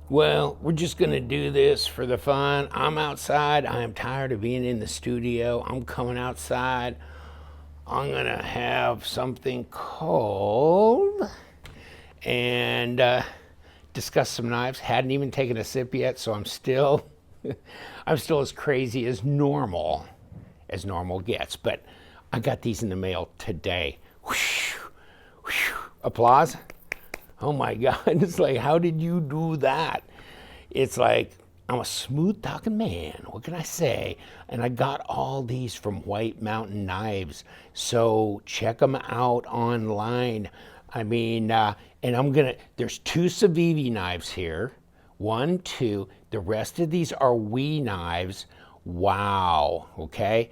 Well, we're just going to do this for the fun. I'm outside. I am tired of being in the studio. I'm coming outside. I'm going to have something cold and discuss some knives. Hadn't even taken a sip yet, so I'm still I'm still as crazy as normal gets. But I got these in the mail today. Whoosh, whoosh. Applause. Oh my God, it's like, how did you do that? It's like, I'm a smooth talking man. What can I say? And I got all these from White Mountain Knives. So check them out online. I mean, and there's two Civivi knives here. One, two. The rest of these are knives. Wow. Okay.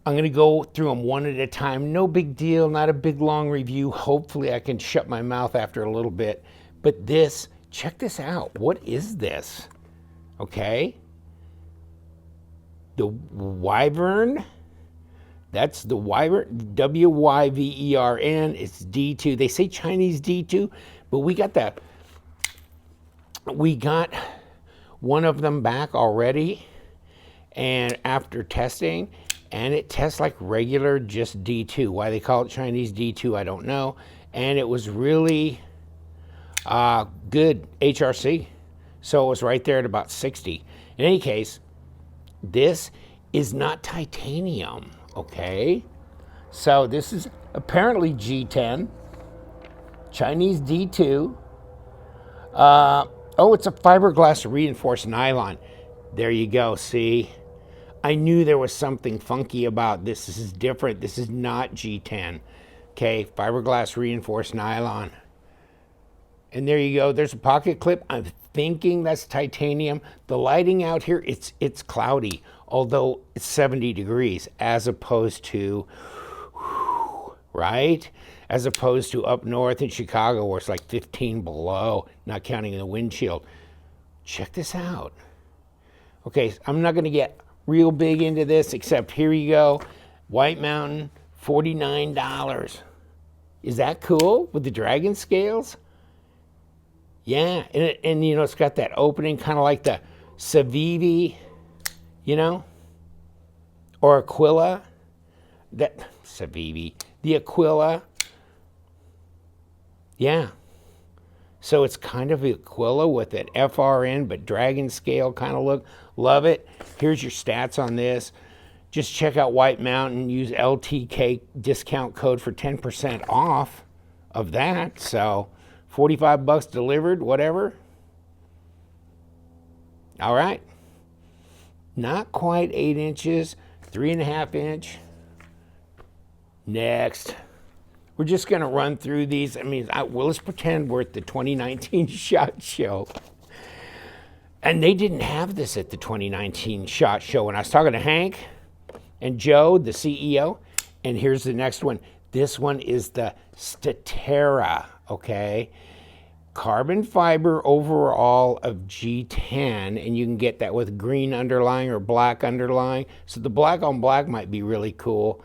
I'm going to go through them one at a time. No big deal, not a big long review. Hopefully I can shut my mouth after a little bit. But this, check this out. What is this? Okay. The Wyvern. That's the Wyvern, W-Y-V-E-R-N. It's D2. They say Chinese D2, but we got one of them back already. And after testing, and it tests like regular, just D2. Why they call it Chinese D2, I don't know. And it was really good HRC. So it was right there at about 60. In any case, this is not titanium, okay? So this is apparently G10, Chinese D2. Oh, it's a fiberglass reinforced nylon. There you go, see? I knew there was something funky about this. This is different. This is not G10. Okay, fiberglass reinforced nylon. And there you go. There's a pocket clip. I'm thinking that's titanium. The lighting out here, it's cloudy, although it's 70 degrees as opposed to, right? As opposed to up north in Chicago where it's like 15 below, not counting the windshield. Check this out. Okay, I'm not going to get real big into this, except here you go. White Mountain, $49. Is that cool with the dragon scales? Yeah, and you know, it's got that opening kind of like the Civivi, you know, or Aquila. That Civivi, the Aquila. Yeah. So it's kind of the Aquila with that FRN, but dragon scale kind of look. Love it. Here's your stats on this. Just check out White Mountain. Use LTK discount code for 10% off of that. So 45 bucks delivered, whatever. All right. Not quite 8 inches, 3.5 inch. Next. We're just going to run through these. I mean, let's pretend we're at the 2019 SHOT Show. And they didn't have this at the 2019 SHOT Show. When I was talking to Hank and Joe, the CEO, and here's the next one. This one is the Statera, okay? Carbon fiber overall of G10, and you can get that with green underlying or black underlying. So the black on black might be really cool.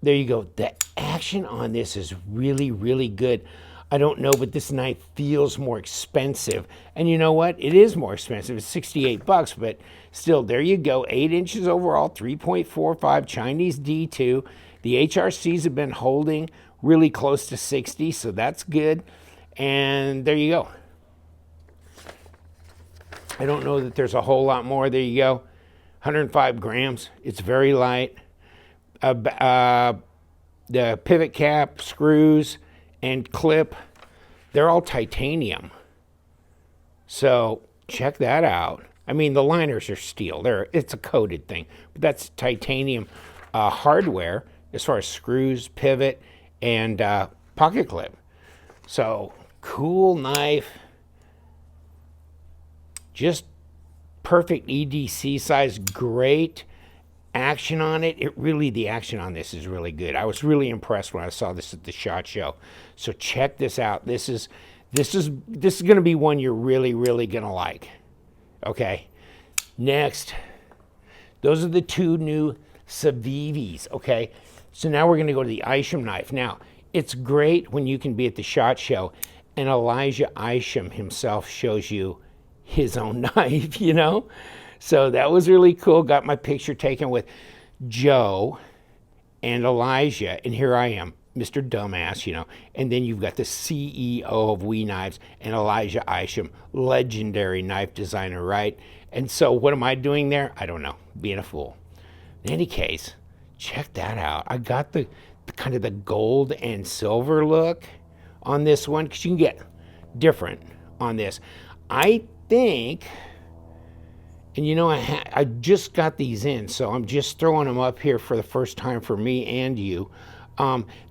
There you go. The action on this is really, really good. I don't know, but this knife feels more expensive. And you know what? It is more expensive. It's 68 bucks, but still, there you go. 8 inches overall, 3.45 Chinese D2. The HRCs have been holding really close to 60, so that's good. And there you go. I don't know that there's a whole lot more. There you go. 105 grams. It's very light. The pivot cap, screws, and clip, they're all titanium. So check that out. I mean, the liners are steel. It's a coated thing, but that's titanium hardware as far as screws, pivot, and pocket clip. So cool knife. Just perfect EDC size, great action on it. The action on this is really good. I was really impressed when I saw this at the SHOT Show. So check this out. This is going to be one you're really, really going to like. Okay. Next, those are the two new Civivis. Okay. So now we're going to go to the Isham knife. Now, it's great when you can be at the SHOT Show and Elijah Isham himself shows you his own knife, you know? So that was really cool. Got my picture taken with Joe and Elijah, and here I am, Mr. Dumbass, you know. And then you've got the CEO of We Knives and Elijah Isham, legendary knife designer, right? And so what am I doing there? I don't know, being a fool. In any case, check that out. I got the kind of the gold and silver look on this one, because you can get different on this. I think, and you know, I just got these in, so I'm just throwing them up here for the first time for me and you.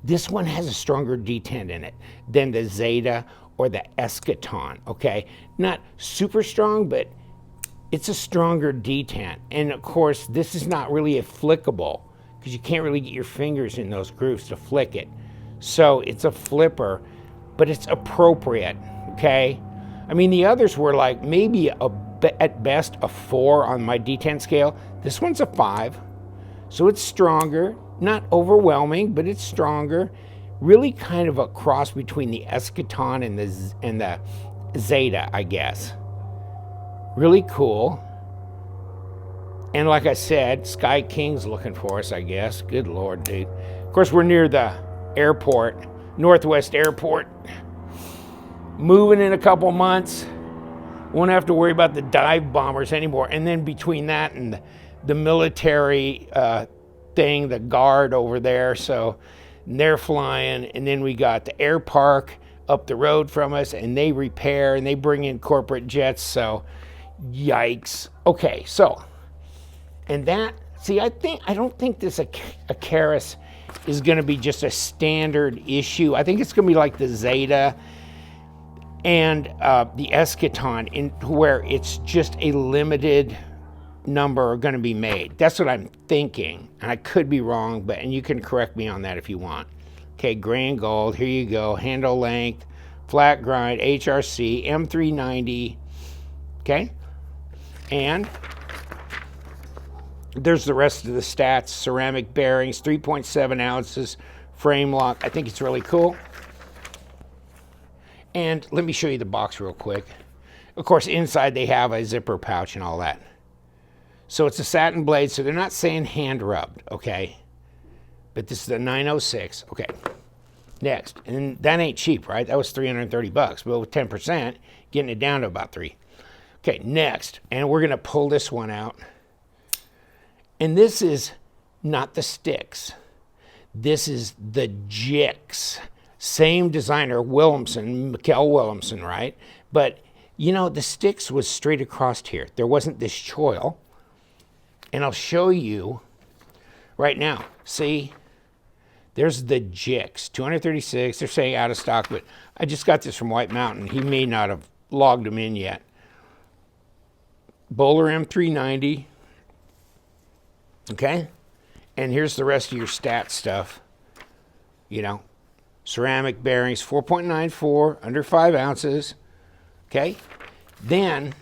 This one has a stronger detent in it than the Zeta or the Eschaton, okay? Not super strong, but it's a stronger detent. And of course, this is not really a flickable, because you can't really get your fingers in those grooves to flick it. So it's a flipper, but it's appropriate, okay? I mean, the others were like maybe at best a 4 on my detent scale. This one's a 5, so it's stronger. Not overwhelming, but it's stronger. Really kind of a cross between the Eschaton and the Zeta, I guess. Really cool. And like I said, Sky King's looking for us, I guess. Good Lord, dude. Of course, we're near the airport, Northwest Airport. Moving in a couple months. Won't have to worry about the dive bombers anymore. And then between that and the military thing, the guard over there, so they're flying. And then we got the air park up the road from us, and they repair and they bring in corporate jets. So yikes. Okay, so, and that, see, I don't think this Arrakis is going to be just a standard issue. I think it's going to be like the Zeta and the Eschaton, in where it's just a limited number are going to be made. That's what I'm thinking, and I could be wrong, and you can correct me on that if you want. Okay, gray and gold, here you go. Handle length, flat grind, HRC, M390, okay? And there's the rest of the stats. Ceramic bearings, 3.7 ounces, frame lock. I think it's really cool. And let me show you the box real quick. Of course, inside they have a zipper pouch and all that. So it's a satin blade, so they're not saying hand rubbed, okay? But this is the 906, okay. Next, and that ain't cheap, right? That was 330 bucks, but with 10%, getting it down to about 3. Okay, next, and we're gonna pull this one out. And this is not the sticks. This is the Jixx. Same designer, Williamson, Mikkel Williamson, right? But, you know, the sticks was straight across here. There wasn't this choil. And I'll show you right now. See, there's the Jixx, 236. They're saying out of stock, but I just got this from White Mountain. He may not have logged them in yet. Bowler M390. Okay? And here's the rest of your stat stuff. You know, ceramic bearings, 4.94, under 5 ounces. Okay? Then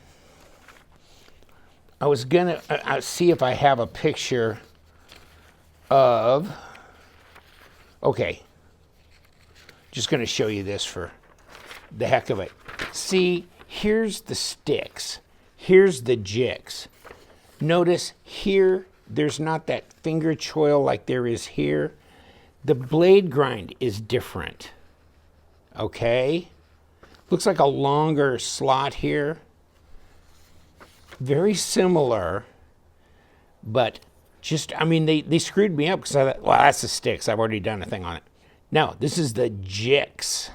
I was gonna see if I have a picture of, okay, just gonna show you this for the heck of it. See, here's the sticks. Here's the Jixx. Notice here, there's not that finger choil like there is here. The blade grind is different, okay? Looks like a longer slot here. Very similar, but just, I mean, they screwed me up because I thought, well, that's the sticks. I've already done a thing on it. No, this is the Jixx.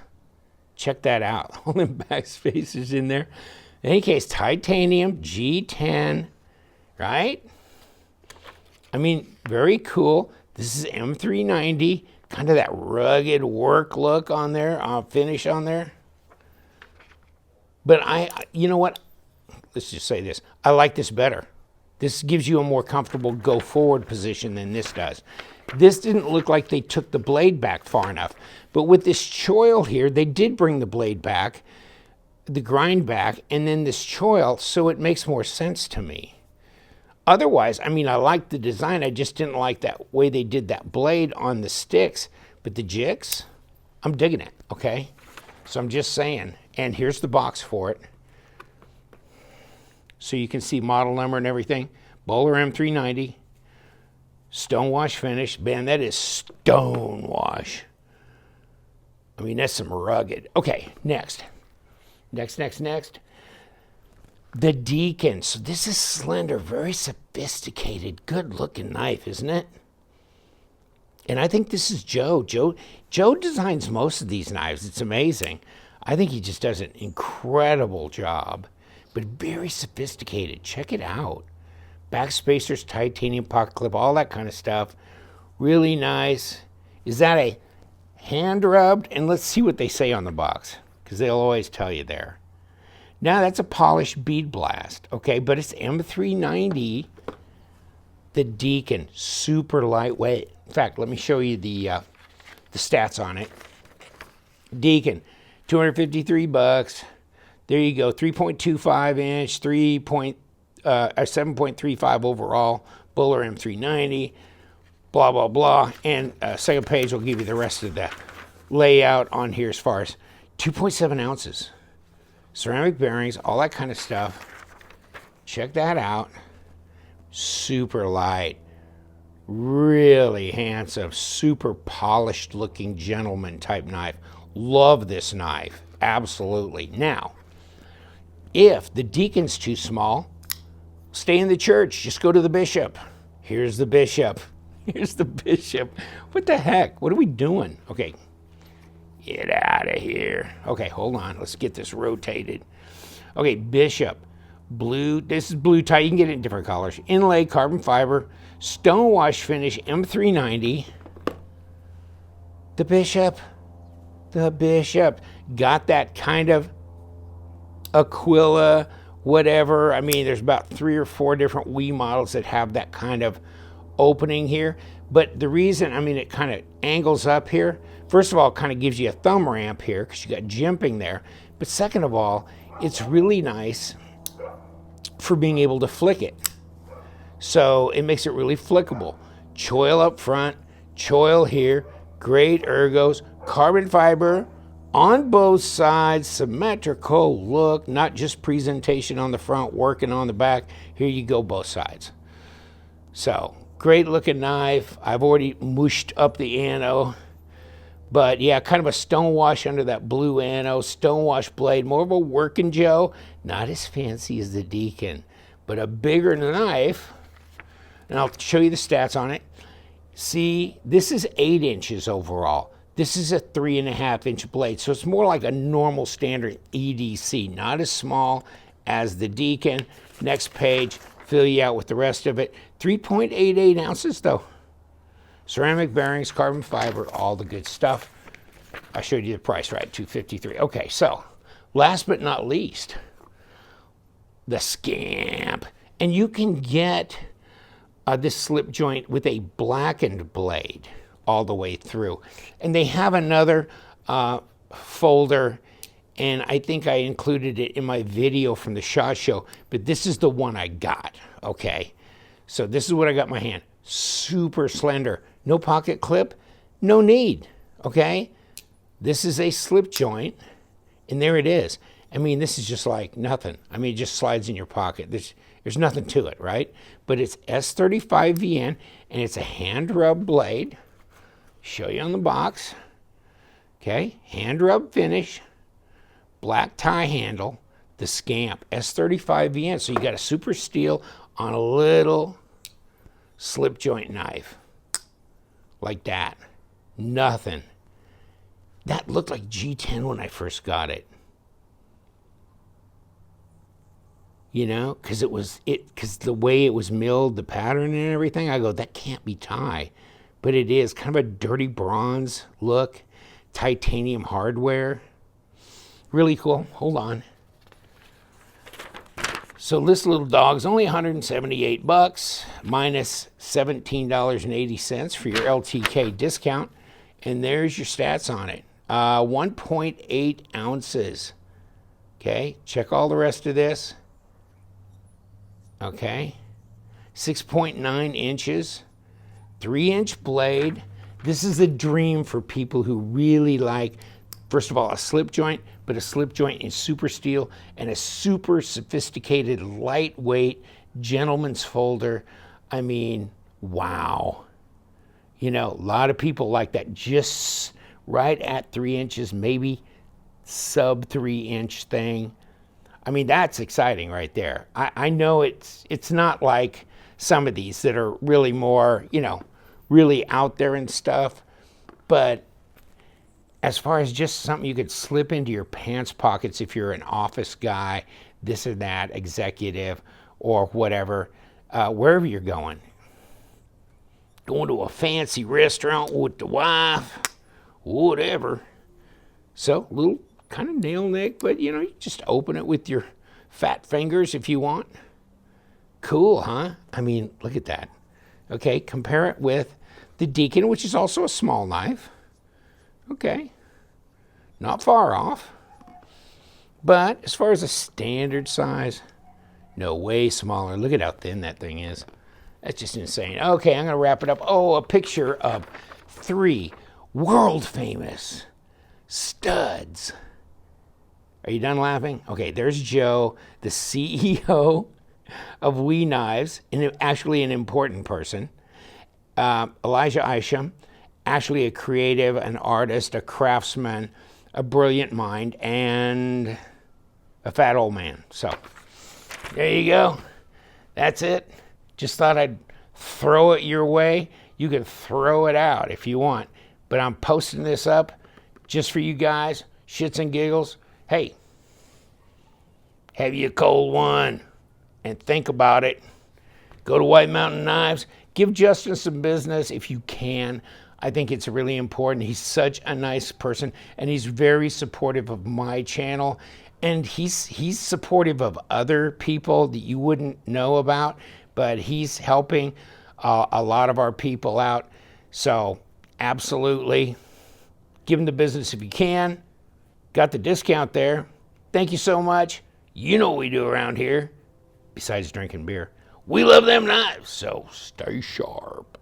Check that out. All them back spaces in there. In any case, titanium, G10, right? I mean, very cool. This is M390, kind of that rugged work look on there, finish on there. But you know what? Let's just say this. I like this better. This gives you a more comfortable go forward position than this does. This didn't look like they took the blade back far enough. But with this choil here, they did bring the blade back, the grind back, and then this choil, so it makes more sense to me. Otherwise, I mean, I like the design. I just didn't like that way they did that blade on the sticks. But the Jixx, I'm digging it, okay? So I'm just saying. And here's the box for it. So you can see model number and everything. Bowler M390. Stonewash finish. Man, that is stonewash. I mean, that's some rugged. Okay, next. Next. The Deacon. So this is slender, very sophisticated, good-looking knife, isn't it? And I think this is Joe. Joe designs most of these knives. It's amazing. I think he just does an incredible job, but very sophisticated. Check it out. Back spacers, titanium pocket clip, all that kind of stuff. Really nice. Is that a hand rubbed? And let's see what they say on the box, because they'll always tell you there. Now that's a polished bead blast, okay, but it's M390. The Deacon, super lightweight. In fact, let me show you the stats on it. Deacon, $253. There you go, 3.25 inch, 7.35 overall. Bowler M390. Blah blah blah. And second page will give you the rest of the layout on here as far as 2.7 ounces. Ceramic bearings, all that kind of stuff. Check that out. Super light, really handsome, super polished looking gentleman type knife. Love this knife, absolutely. Now, if the Deacon's too small, stay in the church, just go to the bishop. Here's the bishop. Here's the bishop. What the heck? What are we doing? Okay, get out of here. Okay, hold on, let's get this rotated. Okay, bishop. Blue, this is blue tie. You can get it in different colors. Inlay, carbon fiber, stonewash finish, M390. The bishop got that kind of Aquila, whatever. I mean, there's about 3 or 4 different Wii models that have that kind of opening here. But the reason, I mean, it kind of angles up here. First of all, it kind of gives you a thumb ramp here because you got jimping there. But second of all, it's really nice for being able to flick it. So it makes it really flickable. Choil up front, choil here, great ergos, carbon fiber on both sides, symmetrical look, not just presentation on the front, working on the back. Here you go, both sides. So great looking knife. I've already mushed up the ano. But yeah, kind of a stonewash under that blue ano, stonewash blade, more of a working Joe, not as fancy as the Deacon, but a bigger knife. And I'll show you the stats on it. See, this is 8 inches overall. This is a 3.5 inch blade, so it's more like a normal standard EDC, not as small as the Deacon. Next page, fill you out with the rest of it. 3.88 ounces though. Ceramic bearings, carbon fiber, all the good stuff. I showed you the price, right? $253. Okay, so last but not least, the Scamp. And you can get this slip joint with a blackened blade all the way through. And they have another folder, and I think I included it in my video from the SHOT Show, but this is the one I got, okay? So this is what I got in my hand. Super slender. No pocket clip, no need, okay? This is a slip joint, and there it is. I mean, this is just like nothing. I mean, it just slides in your pocket. There's nothing to it, right? But it's S35VN, and it's a hand rub blade. Show you on the box, okay? Hand rub finish, black tie handle, the Scamp, S35VN. So you got a super steel on a little slip joint knife. Like that. Nothing. That looked like G10 when I first got it. You know, because the way it was milled, the pattern and everything, I go, that can't be tie. But it is kind of a dirty bronze look, titanium hardware. Really cool. Hold on. So this little dog's only $178 minus $17.80 for your LTK discount. And there's your stats on it. 1.8 ounces. Okay, check all the rest of this. Okay, 6.9 inches, 3-inch blade. This is a dream for people who really like First of all, a slip joint, but a slip joint in super steel and a super sophisticated, lightweight gentleman's folder. I mean, wow. You know, a lot of people like that, just right at 3 inches, maybe sub 3-inch thing. I mean, that's exciting right there. I know it's not like some of these that are really more, you know, really out there and stuff, but as far as just something you could slip into your pants pockets if you're an office guy, this or that, executive, or whatever, wherever you're going. Going to a fancy restaurant with the wife, whatever. So, little kind of nail neck, but you know, you just open it with your fat fingers if you want. Cool, huh? I mean, look at that. Okay, compare it with the Deacon, which is also a small knife. Okay, not far off. But as far as a standard size, no, way smaller. Look at how thin that thing is. That's just insane. Okay, I'm going to wrap it up. Oh, a picture of 3 world famous studs. Are you done laughing? Okay, there's Joe, the CEO of Civivi Knives, and actually an important person. Elijah Isham, actually a creative, an artist, a craftsman, a brilliant mind, and a fat old man. So there you go. That's it. Just thought I'd throw it your way. You can throw it out if you want. But I'm posting this up just for you guys, shits and giggles. Hey, have you a cold one and think about it. Go to White Mountain Knives. Give Justin some business if you can. I think it's really important. He's such a nice person, and he's very supportive of my channel. And he's supportive of other people that you wouldn't know about, but he's helping a lot of our people out. So absolutely, give him the business if you can. Got the discount there. Thank you so much. You know what we do around here, besides drinking beer. We love them knives, so stay sharp.